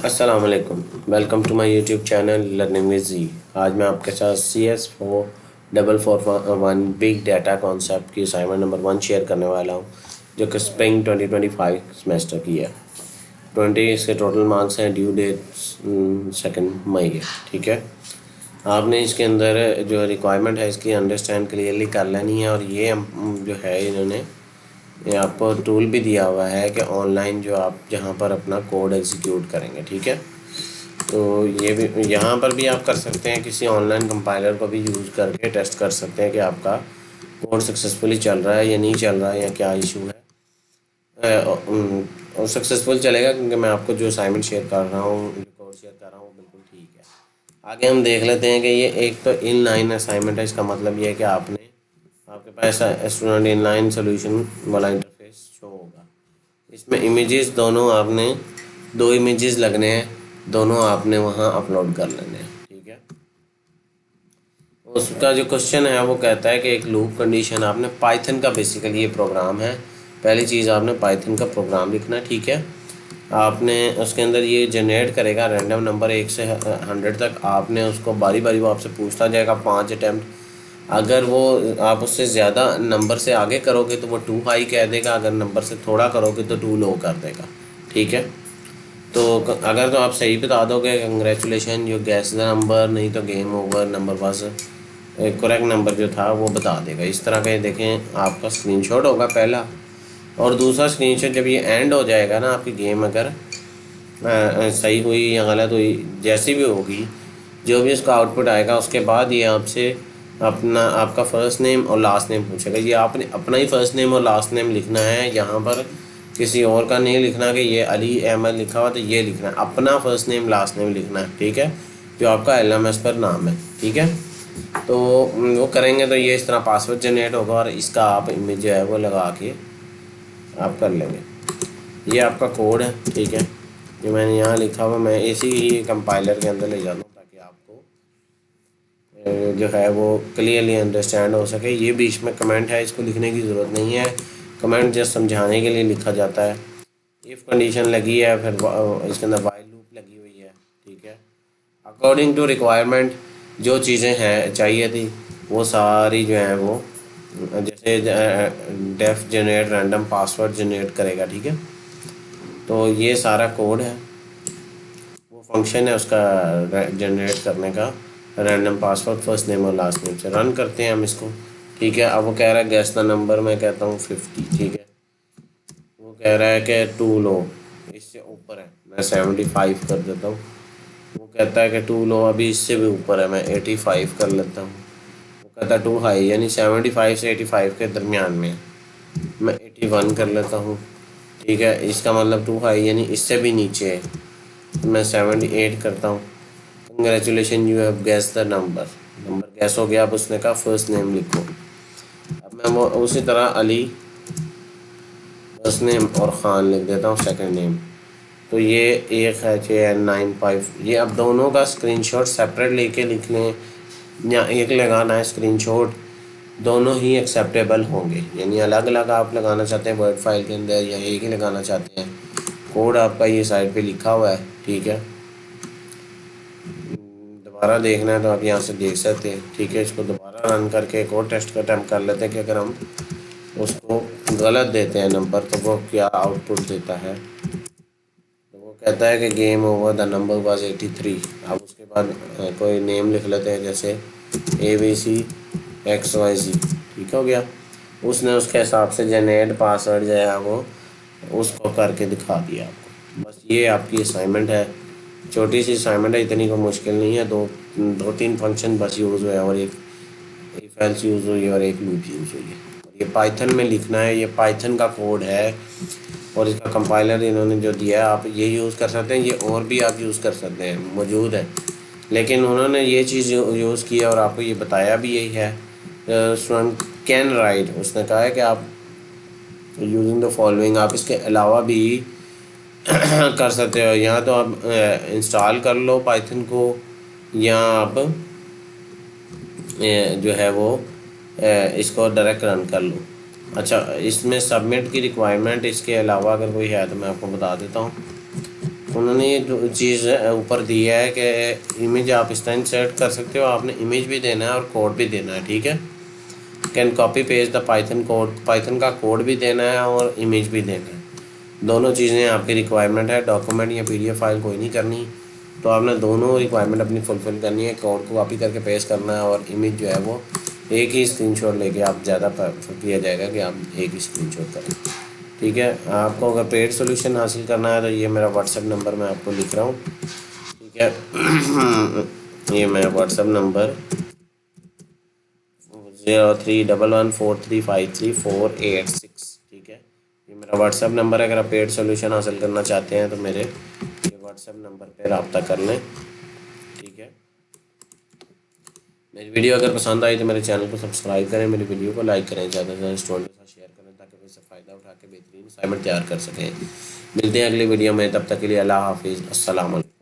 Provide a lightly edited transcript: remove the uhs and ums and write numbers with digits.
अस्सलाम वालेकुम। Welcome to my YouTube channel learning with G. आज मैं आपके साथ CS4441 बिग डाटा कॉन्सेप्ट की असाइनमेंट नंबर 1 शेयर करने वाला हूं, जो कि स्प्रिंग 2025 सेमेस्टर की है। 20 इसके टोटल मार्क्स हैं। ड्यू डेट 2 मई है। ठीक है, आपने इसके अंदर जो रिक्वायरमेंट है इसकी अंडरस्टैंड क्लियरली कर लेनी है। और ये जो है इन्होंने ये आपको टूल भी दिया हुआ है कि ऑनलाइन जो आप जहाँ पर अपना कोड एग्जीक्यूट करेंगे। ठीक है, तो ये भी यहाँ पर भी आप कर सकते हैं, किसी ऑनलाइन कंपाइलर को भी यूज़ करके टेस्ट कर सकते हैं कि आपका कोड सक्सेसफुली चल रहा है या नहीं चल रहा है, या क्या इशू है। और सक्सेसफुल चलेगा क्योंकि मैं आपको जो असाइनमेंट शेयर कर रहा हूँ, जो कोड शेयर कर रहा हूँ, वो बिल्कुल ठीक है। आगे हम देख लेते हैं कि ये एक तो इन लाइन असाइनमेंट है। इसका मतलब ये है कि आपके पास स्टूडेंट इन लाइन सोल्यूशन वाला इंटरफेस शो होगा। इसमें इमेजेस दोनों आपने 2 इमेजेस लगने हैं, दोनों आपने वहाँ अपलोड कर लेने हैं। ठीक है, उसका जो क्वेश्चन है वो कहता है कि एक लूप कंडीशन, आपने पाइथन का बेसिकली ये प्रोग्राम है। पहली चीज़ आपने पाइथन का प्रोग्राम लिखना है। ठीक है, आपने उसके अंदर ये जनरेट करेगा रैंडम नंबर 1 से 100 तक। आपने उसको बारी बारी वो आपसे पूछता जाएगा 5 अटैम्प्ट। अगर वो आप उससे ज़्यादा नंबर से आगे करोगे तो वो 2 हाई कह देगा, अगर नंबर से थोड़ा करोगे तो 2 लो कर देगा। ठीक है, तो अगर तो आप सही बता दोगे congratulation you gas the number, नहीं तो गेम ओवर, नंबर बस करेक्ट नंबर जो था वो बता देगा। इस तरह का देखें आपका स्क्रीनशॉट होगा पहला, और दूसरा स्क्रीनशॉट जब ये एंड हो जाएगा ना, आपकी गेम अगर सही हुई या गलत हुई, जैसी भी होगी, जो भी उसका आउटपुट आएगा, उसके बाद ये आपसे आपका फ़र्स्ट नेम और लास्ट नेम पूछेगा। ये आपने अपना ही फ़र्स्ट नेम और लास्ट नेम लिखना है, यहाँ पर किसी और का नहीं लिखना कि ये अली अहमद लिखा हुआ तो ये लिखना है, अपना फ़र्स्ट नेम लास्ट नेम लिखना है। ठीक है, जो आपका LMS पर नाम है। ठीक है, तो वो करेंगे तो ये इस तरह पासवर्ड जनरेट होगा, और इसका आप इमेज जो है वो लगा के आप कर लेंगे। ये आपका कोड है। ठीक है, जो मैंने यहाँ लिखा हुआ मैं इसी ही कंपाइलर के अंदर ले जाता हूँ ताकि आपको जो है वो क्लियरली अंडरस्टैंड हो सके। ये बीच में कमेंट है, इसको लिखने की ज़रूरत नहीं है। कमेंट जस्ट समझाने के लिए लिखा जाता है। इफ़ कंडीशन लगी है, फिर इसके अंदर वाइल लूप लगी हुई है। ठीक है, अकॉर्डिंग टू रिक्वायरमेंट जो चीज़ें हैं चाहिए थी वो सारी जो हैं वो, जैसे def generate random password generate करेगा। ठीक है, तो ये सारा कोड है, वो फंक्शन है उसका जनरेट करने का, रैंडम पासवर्ड फर्स्ट नेम और लास्ट नेम से रन करते हैं हम इसको। ठीक है, अब वो कह रहा है गैस द नंबर, मैं कहता हूँ 50। ठीक है, वो कह रहा है कि 2 लो, इससे ऊपर है, मैं 75 कर देता हूँ। वो कहता है कि 2 लो, अभी इससे भी ऊपर है, मैं 85 कर लेता हूँ। वो कहता है 2 हाई, यानी 75 से 85 के दरमियान में है, मैं 81 कर लेता हूँ। ठीक है, इसका मतलब 2 हाई यानी इससे भी नीचे है, तो मैं 78 करता हूँ। Congratulation you have gas the number, number gas हो गया। अब उसने कहा फर्स्ट नेम लिखो। अब मैं वो उसी तरह अली फर्स्ट नेम और ख़ान लिख देता हूँ सेकंड नेम। तो ये एक है 695। ये अब दोनों का स्क्रीनशॉट सेपरेट लेके लिख लें या एक लगाना है स्क्रीनशॉट, दोनों ही एक्सेप्टेबल होंगे। यानी अलग अलग आप लगाना चाहते हैं वर्ड फाइल के अंदर या एक ही लगाना चाहते हैं, कोड आपका ये साइड पे लिखा हुआ है। ठीक है, दोबारा देखना है तो आप यहाँ से देख सकते हैं। ठीक है, इसको दोबारा रन करके एक और टेस्ट का अटैम्प्ट कर लेते हैं कि अगर हम उसको गलत देते हैं नंबर तो वो क्या आउटपुट देता है। तो वो कहता है कि game over, the number was 83। अब उसके बाद कोई नेम लिख लेते हैं, जैसे ABCXYZ। ठीक हो गया, उसने उसके हिसाब से जनरेट पासवर्ड जो है वो उसको करके दिखा दिया आपको। बस ये आपकी असाइनमेंट है, छोटी सी असाइनमेंट है, इतनी को मुश्किल नहीं है। दो तीन फंक्शन बस यूज़ हुए और एक इफ एल्स यूज़ हुई है और एक लूप यूज़ हुई है। और ये पाइथन में लिखना है, ये पाइथन का कोड है, और इसका कंपाइलर इन्होंने जो दिया है आप ये यूज़ कर सकते हैं। ये और भी आप यूज़ कर सकते हैं, मौजूद है, लेकिन उन्होंने ये चीज़ यूज़ की है और आपको ये बताया भी यही है। स्टूडेंट कैन राइट, उसने कहा है कि आप यूजिंग द फॉलोइंग, आप इसके अलावा भी कर सकते हो। या तो आप इंस्टॉल कर लो पाइथन को, या आप जो है वो इसको डायरेक्ट रन कर लो। अच्छा, इसमें सबमिट की रिक्वायरमेंट इसके अलावा अगर कोई है तो मैं आपको बता देता हूँ। उन्होंने ये जो चीज़ ऊपर दी है कि इमेज आप इस तरह इंसर्ट कर सकते हो, आपने इमेज भी देना है और कोड भी देना है, ठीक है। Can copy page the Python code, Python का कोड भी देना है और इमेज भी देना है, दोनों चीज़ें आपकी रिक्वायरमेंट है। डॉक्यूमेंट या PDF फाइल कोई नहीं करनी, तो आपने दोनों रिक्वायरमेंट अपनी फुलफ़िल करनी है। कोड को कॉपी करके पेस्ट करना है और इमेज जो है वो एक ही स्क्रीनशॉट लेके आप ज़्यादा प्रेफर किया जाएगा कि आप एक ही स्क्रीनशॉट करें, ठीक है। आपको अगर पेड सोल्यूशन हासिल करना है तो ये मेरा व्हाट्सएप नंबर मैं आपको लिख रहा हूँ, ठीक है। ये मेरा व्हाट्सएप नंबर 0311435348, ठीक है। ये मेरा व्हाट्सएप नंबर है। अगर आप पेड सोल्यूशन हासिल करना चाहते हैं तो मेरे ये व्हाट्सएप नंबर पे रब्ता कर लें, ठीक है। मेरी वीडियो अगर पसंद आई तो मेरे चैनल को सब्सक्राइब करें, मेरी वीडियो को लाइक करें, ज़्यादा से ज़्यादा स्टूडेंट के साथ शेयर करें ताकि वे इससे फ़ायदा उठा के बेहतरीन असाइनमेंट तैयार कर सकें। मिलते हैं अगली वीडियो में, तब तक के लिए अल्लाह हाफिज़, अस्सलाम वालेकुम।